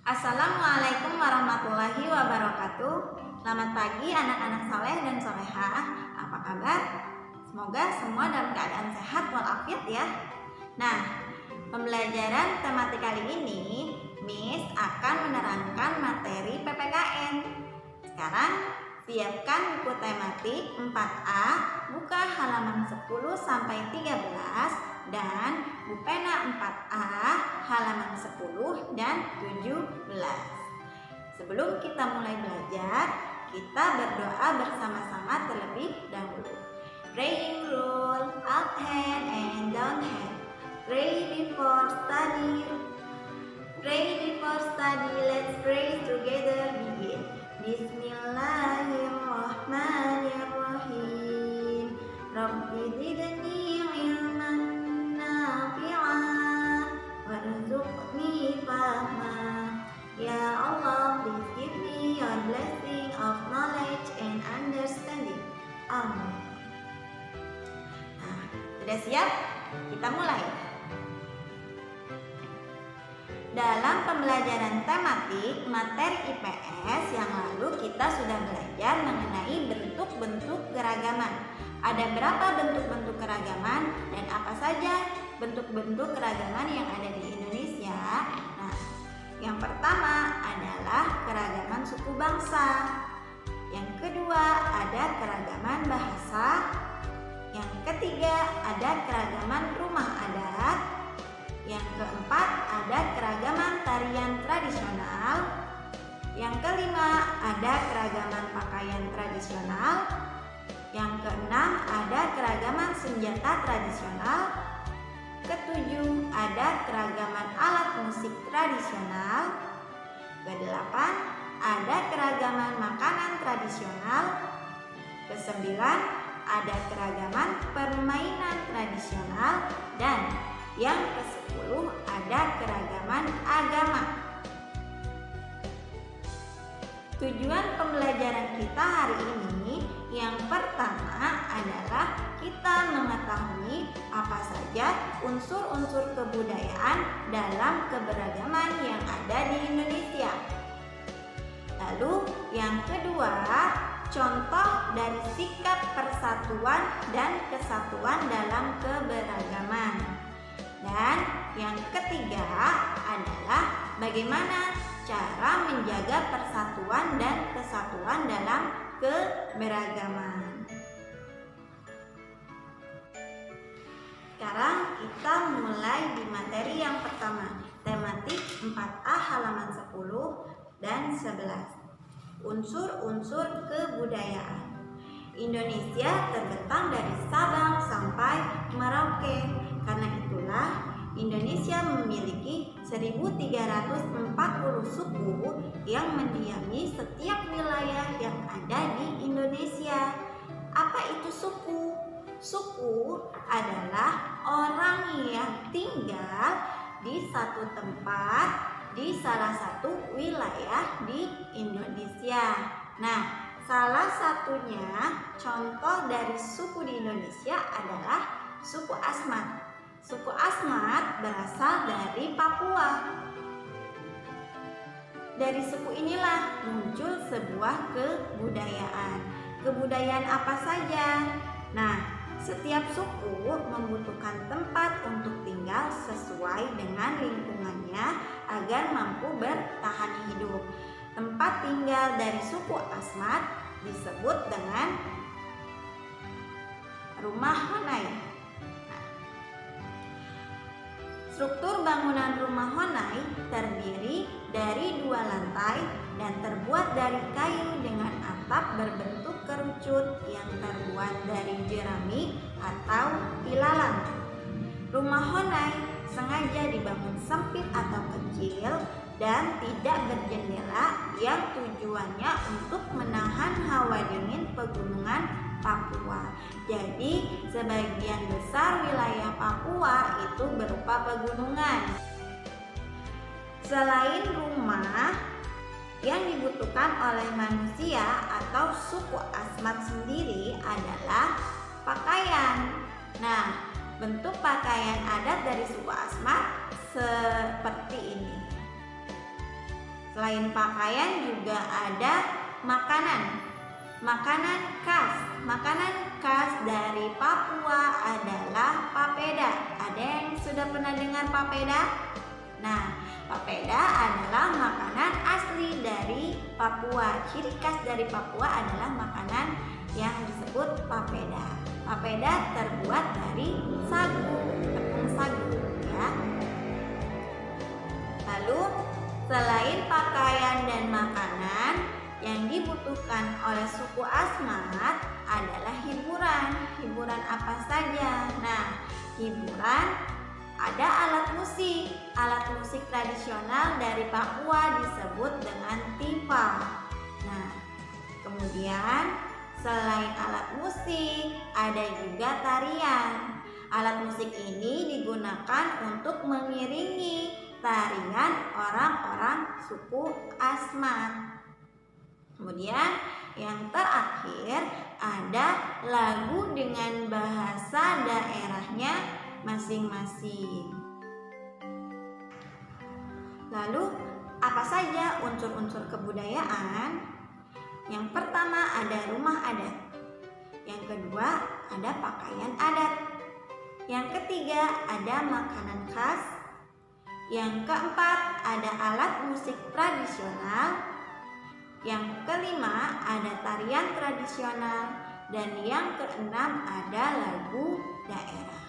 Assalamualaikum warahmatullahi wabarakatuh. Selamat pagi anak-anak soleh dan solehah. Apa kabar? Semoga semua dalam keadaan sehat walafiat ya. Nah, pembelajaran tematik kali ini Miss akan menerangkan materi PPKN. Sekarang siapkan buku tematik 4A, buka halaman 10 sampai 13 dan buku pena 4A halaman 10 dan 17. Sebelum kita mulai belajar, kita berdoa bersama-sama terlebih dahulu. Praying rule, up hand and down hand. Pray before study. Pray before study. Let's pray together. Begin. Bismillahirrahmanirrahim. Rabbi zidni ilman nafi'an warzuqni fahma. Ya Allah, please give me your blessing of knowledge and understanding. Amin. Nah, sudah siap? Kita mulai. Dalam pembelajaran tematik materi IPS yang lalu kita sudah belajar mengenai bentuk-bentuk keragaman. Ada berapa bentuk-bentuk keragaman dan apa saja bentuk-bentuk keragaman yang ada di Indonesia? Nah, yang pertama adalah keragaman suku bangsa. Yang kedua ada keragaman bahasa. Yang ketiga ada keragaman rumah adat. Yang keempat ada keragaman tarian tradisional. Yang kelima ada keragaman pakaian tradisional. Yang keenam ada keragaman senjata tradisional. Ketujuh ada keragaman alat musik tradisional. Kedelapan ada keragaman makanan tradisional. Kesembilan ada keragaman permainan tradisional. Dan yang ke-10 ada keragaman agama. Tujuan pembelajaran kita hari ini yang pertama adalah kita mengetahui apa saja unsur-unsur kebudayaan dalam keberagaman yang ada di Indonesia. Lalu yang kedua, contoh dari sikap persatuan dan kesatuan dalam keberagaman. Dan yang ketiga adalah bagaimana cara menjaga persatuan dan kesatuan dalam keberagaman. Sekarang kita mulai di materi yang pertama, tematik 4A halaman 10 dan 11. Unsur-unsur kebudayaan. Indonesia terbentang dari Sabang sampai Merauke. Karena itulah Indonesia memiliki 1340 suku yang mendiami setiap wilayah yang ada di Indonesia. Apa itu suku? Suku adalah orang yang tinggal di satu tempat di salah satu wilayah di Indonesia. Nah, salah satunya contoh dari suku di Indonesia adalah suku Asmat. Suku Asmat berasal dari Papua. Dari suku inilah muncul sebuah kebudayaan. Kebudayaan apa saja? Nah, setiap suku membutuhkan tempat untuk tinggal sesuai dengan lingkungannya agar mampu bertahan hidup. Tempat tinggal dari suku Asmat disebut dengan rumah Honai. Struktur bangunan rumah Honai terdiri dari 2 lantai dan terbuat dari kayu dengan atap berbentuk kerucut yang terbuat dari jerami atau ilalang. Rumah Honai sengaja dibangun sempit atau kecil dan tidak berjendela yang tujuannya untuk menahan hawa dingin pegunungan Papua. Jadi sebagian besar wilayah Papua itu berupa pegunungan. Selain rumah, yang dibutuhkan oleh manusia atau suku Asmat sendiri adalah pakaian. Nah, bentuk pakaian adat dari suku Asmat seperti ini. Selain pakaian juga ada makanan. Makanan khas. Makanan khas dari Papua adalah papeda. Ada yang sudah pernah dengar papeda? Nah, papeda adalah makanan asli dari Papua. Ciri khas dari Papua adalah makanan yang disebut papeda. Papeda terbuat dari sagu, tepung sagu ya. Lalu, selain pakaian dan makanan, yang dibutuhkan oleh suku Asmat adalah hiburan. Hiburan apa saja? Nah, hiburan ada alat musik. Alat musik tradisional dari Papua disebut dengan timpal. Nah, kemudian selain alat musik, ada juga tarian. Alat musik ini digunakan untuk mengiringi tarian orang-orang suku Asmat. Kemudian yang terakhir ada lagu dengan bahasa daerahnya masing-masing. Lalu apa saja unsur-unsur kebudayaan? Yang pertama ada rumah adat. Yang kedua ada pakaian adat. Yang ketiga ada makanan khas. Yang keempat ada alat musik tradisional. Yang kelima ada tarian tradisional. Dan yang keenam ada lagu daerah.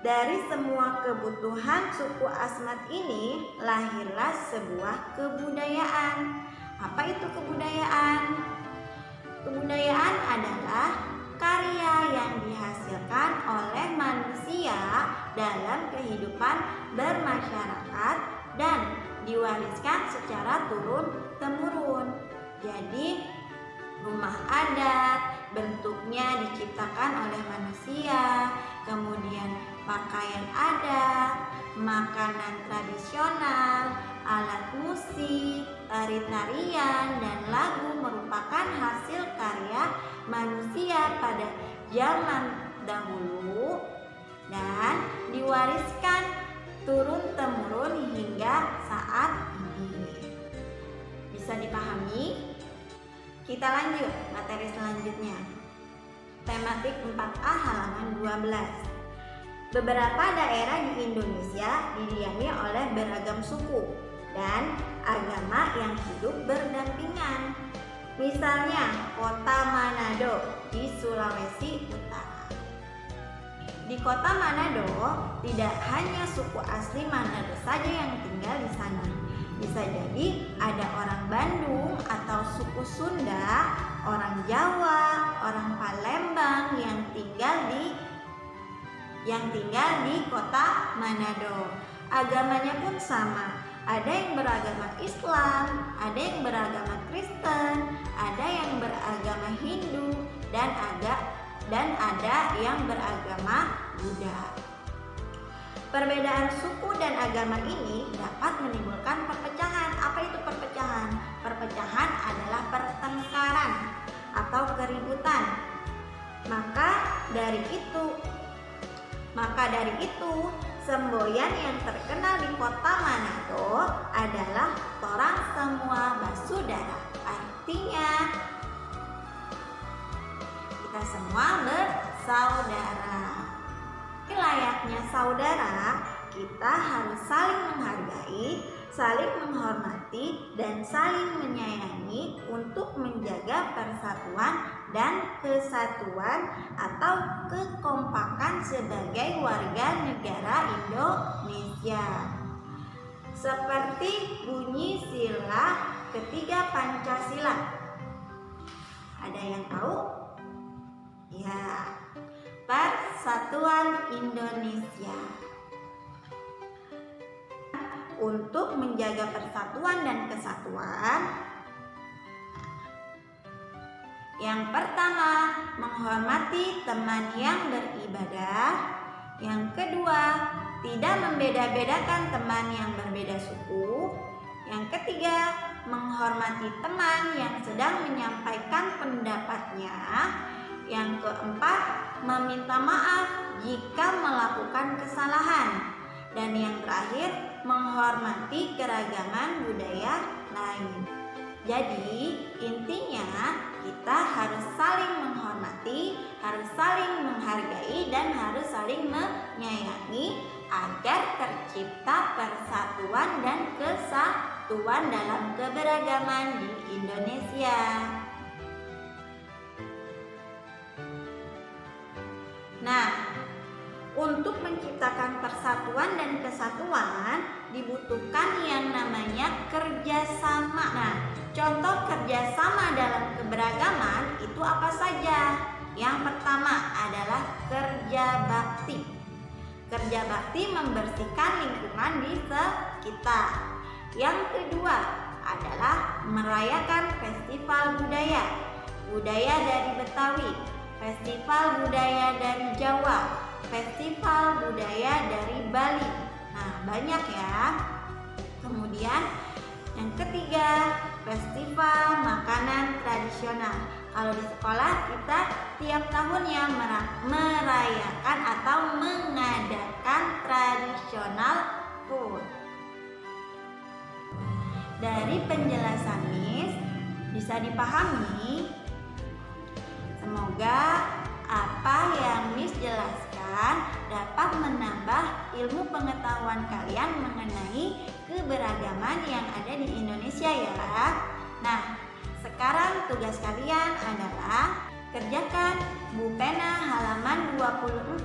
Dari semua kebutuhan suku Asmat ini lahirlah sebuah kebudayaan. Apa itu kebudayaan? Kebudayaan adalah karya yang dihasilkan oleh manusia dalam kehidupan bermasyarakat dan diwariskan secara turun-temurun. Jadi, rumah adat bentuknya diciptakan oleh manusia, kemudian pakaian adat, makanan tradisional, alat musik, tari-tarian, dan lagu merupakan hasil karya manusia pada zaman dahulu dan diwariskan turun-temurun hingga saat ini. Bisa dipahami? Kita lanjut materi selanjutnya. Tematik 4A halaman 12. Beberapa daerah di Indonesia didiami oleh beragam suku dan agama yang hidup berdampingan. Misalnya, kota Manado di Sulawesi Utara. Di kota Manado, tidak hanya suku asli Manado saja yang tinggal di sana. Bisa jadi ada orang Bandung atau suku Sunda, orang Jawa, orang Palembang yang tinggal di kota Manado. Agamanya pun sama. Ada yang beragama Islam, ada yang beragama Kristen, ada yang beragama Hindu, dan ada yang beragama Buddha. Perbedaan suku dan agama ini dapat menimbulkan perpecahan. Apa itu perpecahan? Perpecahan adalah pertengkaran atau keributan. Maka dari itu, semboyan yang terkenal di kota Manado adalah torang semua basudara. Artinya, kita semua bersaudara. Layaknya saudara, kita harus saling menghargai, saling menghormati, dan saling menyayangi untuk menjaga persatuan dan kesatuan atau kekompakan sebagai warga negara Indonesia. Seperti bunyi sila ketiga Pancasila. Ada yang tahu? Ya, Persatuan Indonesia. Untuk menjaga persatuan dan kesatuan, yang pertama, menghormati teman yang beribadah. Yang kedua, tidak membeda-bedakan teman yang berbeda suku. Yang ketiga, menghormati teman yang sedang menyampaikan pendapatnya. Yang keempat, meminta maaf jika melakukan kesalahan. Dan yang terakhir, menghormati keragaman budaya lain. Jadi intinya kita harus saling menghormati, harus saling menghargai, dan harus saling menyayangi agar tercipta persatuan dan kesatuan dalam keberagaman di Indonesia. Nah, untuk menciptakan persatuan dan kesatuan dibutuhkan yang namanya kerjasama. Nah, contoh kerjasama dalam keberagaman itu apa saja? Yang pertama adalah kerja bakti. Kerja bakti membersihkan lingkungan di sekitar. Yang kedua adalah merayakan festival budaya. Budaya dari Betawi, festival budaya dari Jawa, festival budaya dari Bali. Nah, banyak ya. Kemudian yang ketiga, festival makanan tradisional. Kalau di sekolah kita tiap tahunnya merayakan atau mengadakan tradisional food. Dari penjelasan Miss bisa dipahami. Semoga apa yang Miss jelaskan dapat menambah ilmu pengetahuan kalian mengenai keberagaman yang ada di Indonesia ya. Nah, sekarang tugas kalian adalah kerjakan Bu Pena halaman 24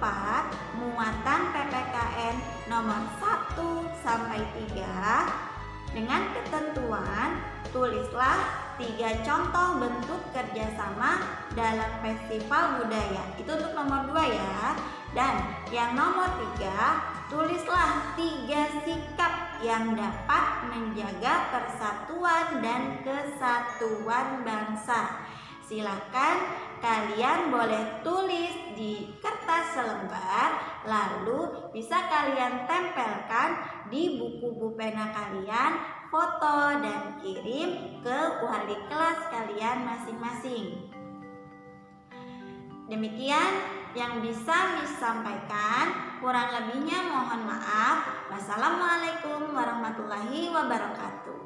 muatan PPKN nomor 1 sampai 3 dengan ketentuan tulislah 3 contoh bentuk kerjasama dalam festival budaya. Itu untuk nomor 2 ya. Dan yang nomor 3, tulislah 3 sikap yang dapat menjaga persatuan dan kesatuan bangsa. Silakan kalian boleh tulis di kertas selembar, lalu bisa kalian tempelkan di buku pena kalian, foto dan kirim ke wali kelas kalian masing-masing. Demikian yang bisa Miss sampaikan, kurang lebihnya mohon maaf. Wassalamualaikum warahmatullahi wabarakatuh.